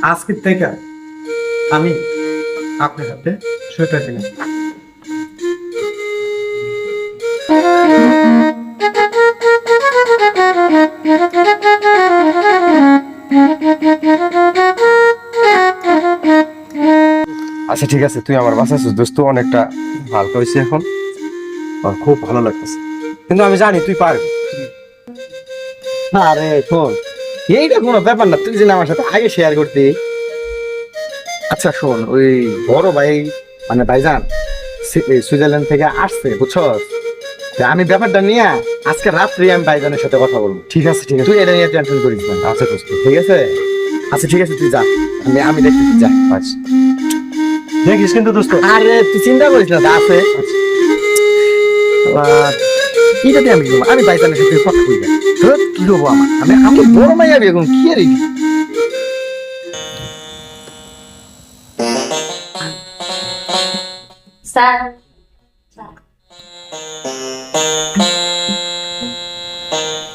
আজকের থেকে আমি আপনার সাথে সোয়েটার কিনে আচ্ছা ঠিক আছে, তুই আমার বাঁচাছিস দোস্ত, অনেকটা হালকা হয়েছে এখন। আমার খুব ভালো লাগতেছে, কিন্তু আমি জানি তুই পারবি। আরে শোন, এইটা কোনো ব্যাপার না, তুই যে আমার সাথে আগে শেয়ার করতি। আচ্ছা শোন, ওই বড় ভাই মানে ভাইজান সুইজারল্যান্ড থেকে আসছে বুঝছস। তা আমি ব্যাপারটা নিয়ে আজকে রাত্রে আমি ভাইজানের সাথে কথা বলবো। ঠিক আছে ঠিক আছে। তুই এটা নিয়ে টেনশন করিস না। আচ্ছা দোস্ত। ঠিক আছে, আচ্ছা ঠিক আছে, তুই যা, আমি দেখতেছি, যা। আচ্ছা দেখিস কিন্তু দোস্ত। আরে তুই চিন্তা করিস না, যা আছে। কিটাতে আমি কি করবো? আমি ভাইজানের সাথে কথা বলি না। ধুর, কি করবো আমি আমি বড় মাই যাবি এখন, কি আর স্যার